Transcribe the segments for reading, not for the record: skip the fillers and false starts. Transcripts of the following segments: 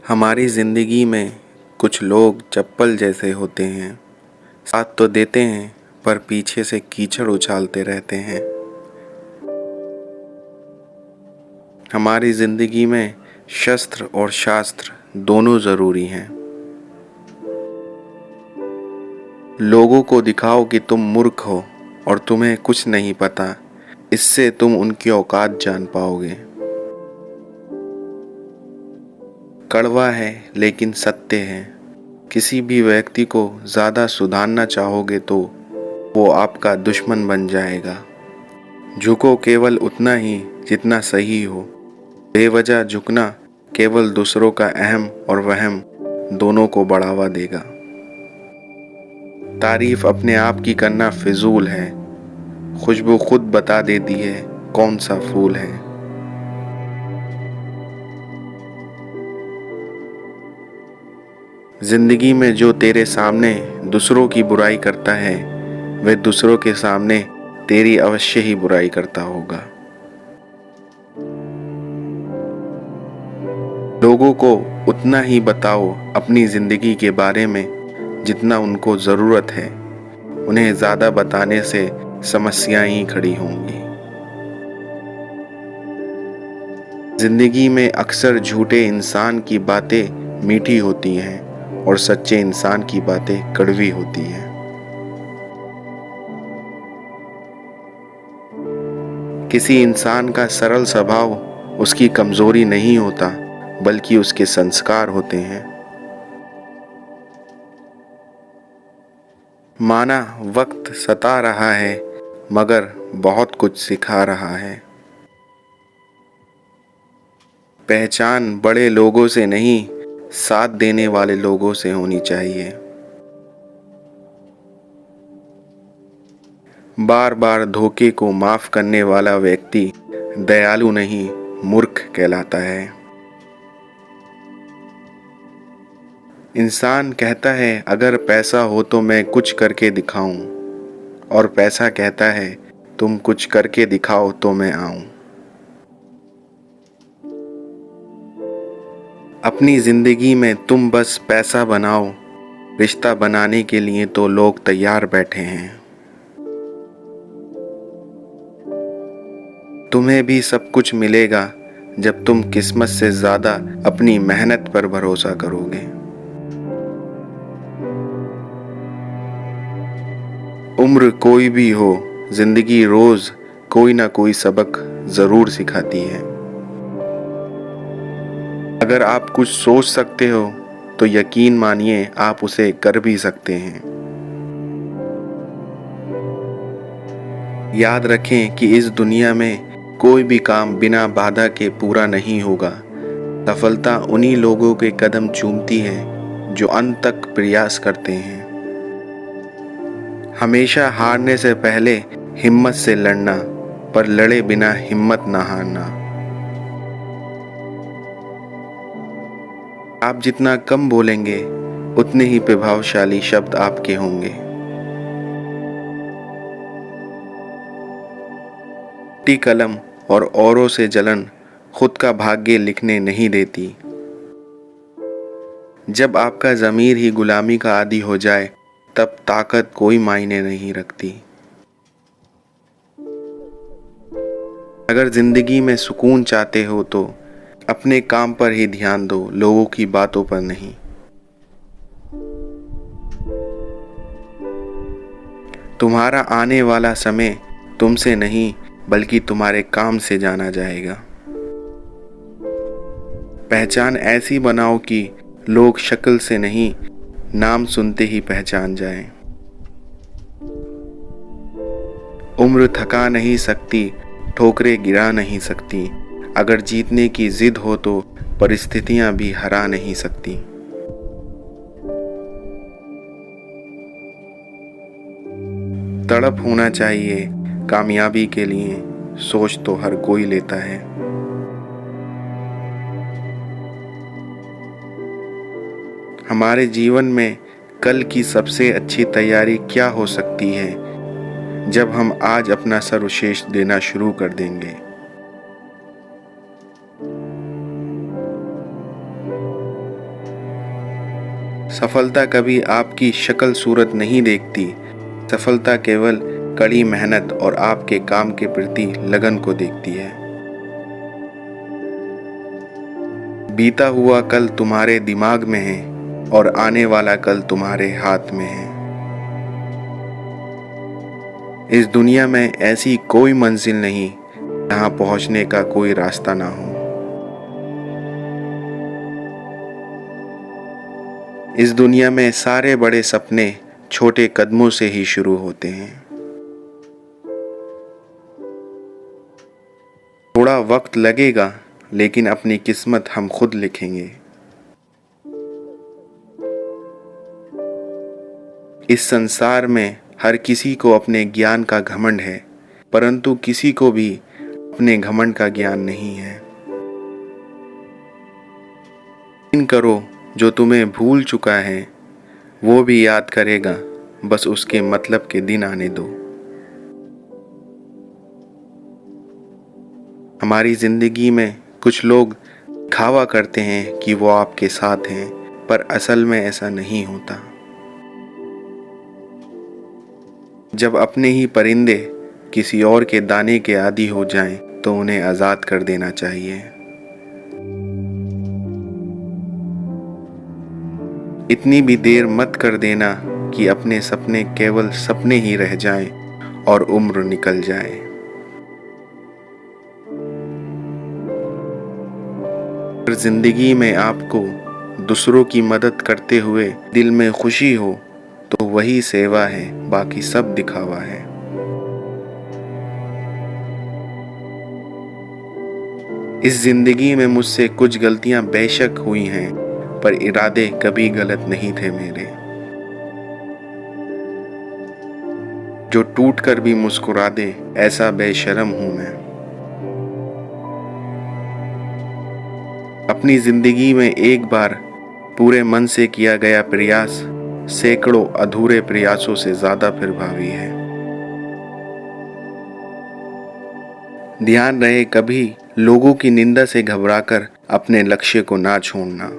हमारी ज़िंदगी में कुछ लोग चप्पल जैसे होते हैं। साथ तो देते हैं पर पीछे से कीचड़ उछालते रहते हैं। हमारी ज़िंदगी में शस्त्र और शास्त्र दोनों ज़रूरी हैं। लोगों को दिखाओ कि तुम मूर्ख हो और तुम्हें कुछ नहीं पता। इससे तुम उनकी औकात जान पाओगे। कड़वा है लेकिन सत्य है। किसी भी व्यक्ति को ज़्यादा सुधारना चाहोगे तो वो आपका दुश्मन बन जाएगा। झुको केवल उतना ही जितना सही हो। बेवजह झुकना केवल दूसरों का अहम और वहम दोनों को बढ़ावा देगा। तारीफ अपने आप की करना फिजूल है। खुशबू खुद बता देती है कौन सा फूल है। जिंदगी में जो तेरे सामने दूसरों की बुराई करता है वह दूसरों के सामने तेरी अवश्य ही बुराई करता होगा। लोगों को उतना ही बताओ अपनी जिंदगी के बारे में जितना उनको ज़रूरत है। उन्हें ज़्यादा बताने से समस्याएं ही खड़ी होंगी। जिंदगी में अक्सर झूठे इंसान की बातें मीठी होती हैं और सच्चे इंसान की बातें कड़वी होती हैं। किसी इंसान का सरल स्वभाव उसकी कमजोरी नहीं होता बल्कि उसके संस्कार होते हैं। माना वक्त सता रहा है मगर बहुत कुछ सिखा रहा है। पहचान बड़े लोगों से नहीं साथ देने वाले लोगों से होनी चाहिए। बार बार धोखे को माफ करने वाला व्यक्ति दयालु नहीं मूर्ख कहलाता है। इंसान कहता है अगर पैसा हो तो मैं कुछ करके दिखाऊं, और पैसा कहता है तुम कुछ करके दिखाओ तो मैं आऊं। अपनी जिंदगी में तुम बस पैसा बनाओ, रिश्ता बनाने के लिए तो लोग तैयार बैठे हैं। तुम्हें भी सब कुछ मिलेगा जब तुम किस्मत से ज़्यादा अपनी मेहनत पर भरोसा करोगे। उम्र कोई भी हो, जिंदगी रोज कोई ना कोई सबक ज़रूर सिखाती है। अगर आप कुछ सोच सकते हो तो यकीन मानिए आप उसे कर भी सकते हैं। याद रखें कि इस दुनिया में कोई भी काम बिना बाधा के पूरा नहीं होगा। सफलता उन्हीं लोगों के कदम चूमती है जो अंत तक प्रयास करते हैं। हमेशा हारने से पहले हिम्मत से लड़ना, पर लड़े बिना हिम्मत ना हारना। आप जितना कम बोलेंगे उतने ही प्रभावशाली शब्द आपके होंगे। टी कलम और औरों से जलन खुद का भाग्य लिखने नहीं देती। जब आपका ज़मीर ही गुलामी का आदी हो जाए तब ताकत कोई मायने नहीं रखती। अगर जिंदगी में सुकून चाहते हो तो अपने काम पर ही ध्यान दो, लोगों की बातों पर नहीं। तुम्हारा आने वाला समय तुमसे नहीं बल्कि तुम्हारे काम से जाना जाएगा। पहचान ऐसी बनाओ कि लोग शक्ल से नहीं नाम सुनते ही पहचान जाएं। उम्र थका नहीं सकती, ठोकरें गिरा नहीं सकती। अगर जीतने की जिद हो तो परिस्थितियां भी हरा नहीं सकती। तड़प होना चाहिए कामयाबी के लिए, सोच तो हर कोई लेता है। हमारे जीवन में कल की सबसे अच्छी तैयारी क्या हो सकती है जब हम आज अपना सर्वश्रेष्ठ देना शुरू कर देंगे। सफलता कभी आपकी शक्ल सूरत नहीं देखती। सफलता केवल कड़ी मेहनत और आपके काम के प्रति लगन को देखती है। बीता हुआ कल तुम्हारे दिमाग में है और आने वाला कल तुम्हारे हाथ में है। इस दुनिया में ऐसी कोई मंजिल नहीं जहां पहुंचने का कोई रास्ता ना हो। इस दुनिया में सारे बड़े सपने छोटे कदमों से ही शुरू होते हैं। थोड़ा वक्त लगेगा, लेकिन अपनी किस्मत हम खुद लिखेंगे। इस संसार में हर किसी को अपने ज्ञान का घमंड है, परंतु किसी को भी अपने घमंड का ज्ञान नहीं है। यकीन करो, जो तुम्हें भूल चुका है वो भी याद करेगा, बस उसके मतलब के दिन आने दो। हमारी जिंदगी में कुछ लोग दिखावा करते हैं कि वो आपके साथ हैं, पर असल में ऐसा नहीं होता। जब अपने ही परिंदे किसी और के दाने के आदी हो जाएं, तो उन्हें आजाद कर देना चाहिए। इतनी भी देर मत कर देना कि अपने सपने केवल सपने ही रह जाएं और उम्र निकल जाए। अगर जिंदगी में आपको दूसरों की मदद करते हुए दिल में खुशी हो तो वही सेवा है, बाकी सब दिखावा है। इस जिंदगी में मुझसे कुछ गलतियां बेशक हुई हैं, पर इरादे कभी गलत नहीं थे मेरे। जो टूट कर भी मुस्कुरा दे, ऐसा बेशर्म हूं मैं। अपनी जिंदगी में एक बार पूरे मन से किया गया प्रयास सैकड़ों अधूरे प्रयासों से ज्यादा प्रभावी है। ध्यान रहे, कभी लोगों की निंदा से घबराकर अपने लक्ष्य को ना छोड़ना।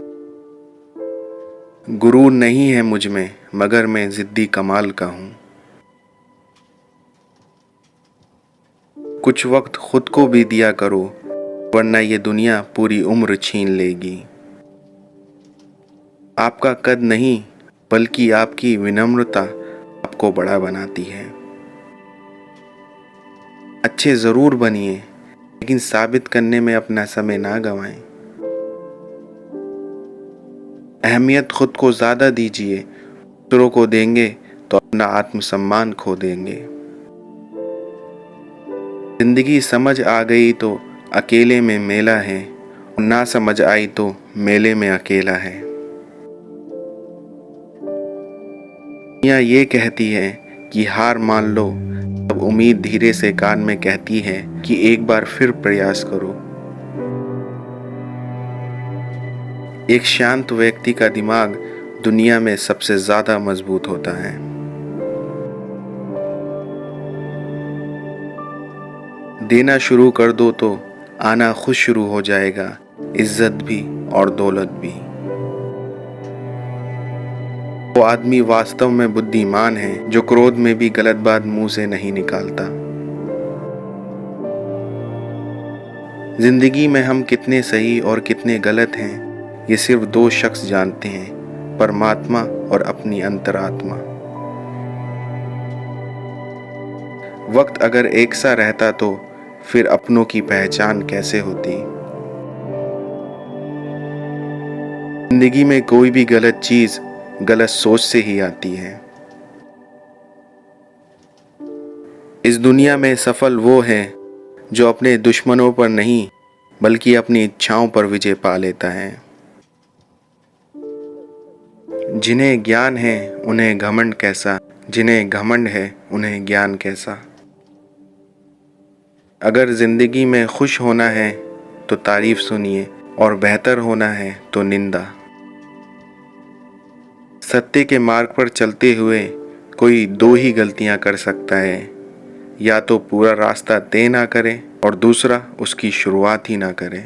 गुरूर नहीं है मुझ में, मगर मैं जिद्दी कमाल का हूं। कुछ वक्त खुद को भी दिया करो, वरना ये दुनिया पूरी उम्र छीन लेगी। आपका कद नहीं, बल्कि आपकी विनम्रता आपको बड़ा बनाती है। अच्छे जरूर बनिए, लेकिन साबित करने में अपना समय ना गंवाएं। अहमियत खुद को ज्यादा दीजिए, दूसरों को देंगे तो अपना आत्मसम्मान खो देंगे। जिंदगी समझ आ गई तो अकेले में मेला है, और ना समझ आई तो मेले में अकेला है। दुनिया ये कहती है कि हार मान लो, तब उम्मीद धीरे से कान में कहती है कि एक बार फिर प्रयास करो। एक शांत व्यक्ति का दिमाग दुनिया में सबसे ज्यादा मजबूत होता है। देना शुरू कर दो तो आना खुद शुरू हो जाएगा, इज्जत भी और दौलत भी। वो आदमी वास्तव में बुद्धिमान है जो क्रोध में भी गलत बात मुंह से नहीं निकालता। जिंदगी में हम कितने सही और कितने गलत हैं, ये सिर्फ दो शख्स जानते हैं, परमात्मा और अपनी अंतरात्मा। वक्त अगर एक सा रहता तो फिर अपनों की पहचान कैसे होती। जिंदगी में कोई भी गलत चीज गलत सोच से ही आती है। इस दुनिया में सफल वो है जो अपने दुश्मनों पर नहीं, बल्कि अपनी इच्छाओं पर विजय पा लेता है। जिन्हें ज्ञान है उन्हें घमंड कैसा, जिन्हें घमंड है उन्हें ज्ञान कैसा। अगर जिंदगी में खुश होना है तो तारीफ सुनिए, और बेहतर होना है तो निंदा। सत्य के मार्ग पर चलते हुए कोई दो ही गलतियां कर सकता है, या तो पूरा रास्ता तय ना करे और दूसरा उसकी शुरुआत ही ना करे।